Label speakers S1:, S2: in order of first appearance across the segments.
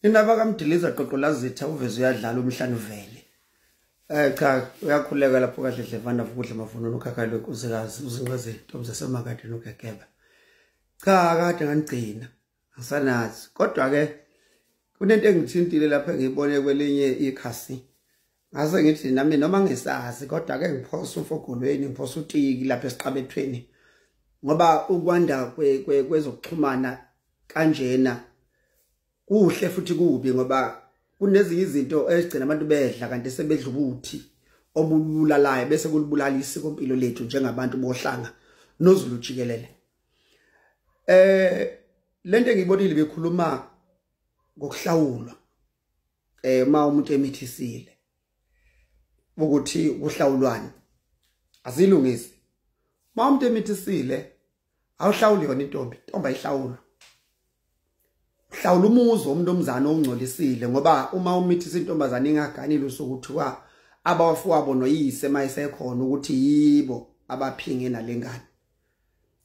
S1: Indaba kaMdiliza qoqolazitha uveze uyadlala umhlanu vele. Cha uyakhuleka lapho kahle hlevana ukudla amavuno nokhakhala wenkosikazi uzinqeze intombi zasemakade nogegeba. Cha kade ngangigcina ngisanazi kodwa ke kunento engithintile lapha ngiyibone kwelinye ikhasi. Ngase ngithi nami noma ngisazi kodwa ke ngiphosa umfogolweni ngiphosa utiki lapha esiqabethweni ngoba ukwanda kwezokuxhumana kanjena kuhle futhi kubi ngoba kunezinye izinto ezigcina abantu bedla kanti sebedla ubuthi obululalayo bese kulibulala isikompilo lethu njengabantu bohlanga noZulu jikelele. Lento engiyibonile bekhuluma ngokuhlawulwa uma umuntu emithisile ukuthi kuhlawulwane azilungisi. Uma umuntu emithisile awuhlawuli yona intombi ayihlawula. Hlawula umuzo umntomzana ongcolisile ngoba uma umithisa intombazana ingaganile usukuthiwa abafowabo noyise mayisekhona ukuthi yibo abaphinge nalengane.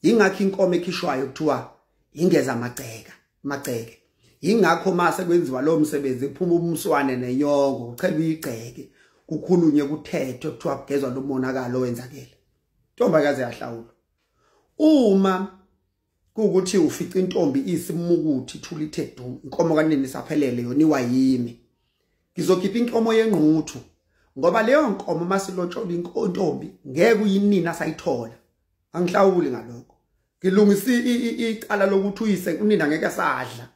S1: Ingakho inkomo ekhishwayo kuthiwa ingeza amagceke. Ingakho mase kwenziwa lo msebenzi kuphuma umswane nenyongo kuchelwa igceke kukhulunywe kuthethwe kuthiwa kugezwa lo monakalo owenzakele. Intombakazi yahlawula. Uma kuukuthi ufica intombi isimukuthi thulithe du inkomo kanini saphelele yona iwayimi ngizokhipha inkomo yenquthu ngoba leyo nkomo masilotshola intombi ngeke uyinina sayithola angihlawuli ngalokho ngilungisa icala lokuthi uyise unina ngeke asadla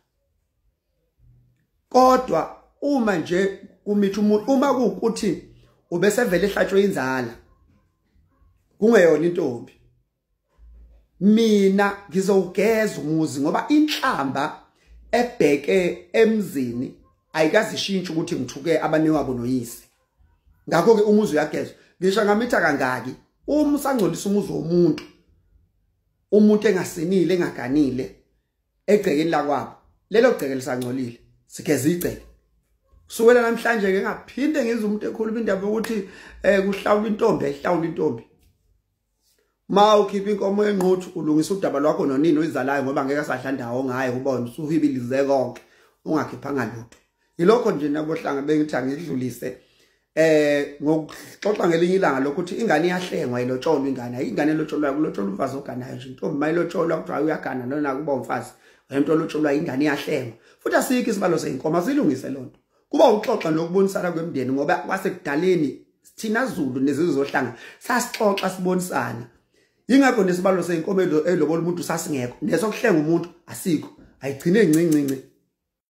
S1: kodwa uma nje kumithi umuntu uma kuukuthi ubesevele ehlatshwe inzala kungeyona intombi mina ngizowugeza umuzi ngoba inhlamba ebheke emzini ayikazishintsha ukuthi ngithuke abanewabo noyise. Ngakho ke umuzi uyagezwa. Ngisho ngamitha kangaki uma usangcolisa umuzi womuntu umuntu engasinile engaganile egcekeni la kwabo lelo gceke lisangcolile sigeza igceke. Kusukela namhlanje ke ngaphinde ngize umuntu ekhuluma indaba ukuthi kuhlawula intombi ayihlawula intombi. Ma ukhipha inkomo yenquthu ulungisa udaba lwakho nonini oyizalayo ngoba ngeke asadla ndawo ngaye kuba usuhibilize konke ungakhiphanga lutho. Yilokho nje nabohlanga bengithi angidlulise ngokuxoxa ngelinye ilanga lokuthi ingane iyahlengwa ilotsholwa ingane elotsholwayo kulotsholwa umfazi oganayo nje intombi mayilotsholwa kuthiwa uyagana nona kuba umfazi umuntu olotsholwa ingane iyahlengwa futhi asikho isibalo seyinkomo silungise lonto kuba uxoxa nokubonisana kwemndeni ngoba kwasekudaleni thina Zulu nezizohlanga sasixoxa sibonisana. Ingakho nesibalo seyinkomo elobola umuntu sasingekho nesokuhlenga umuntu asikho ayigcine encinci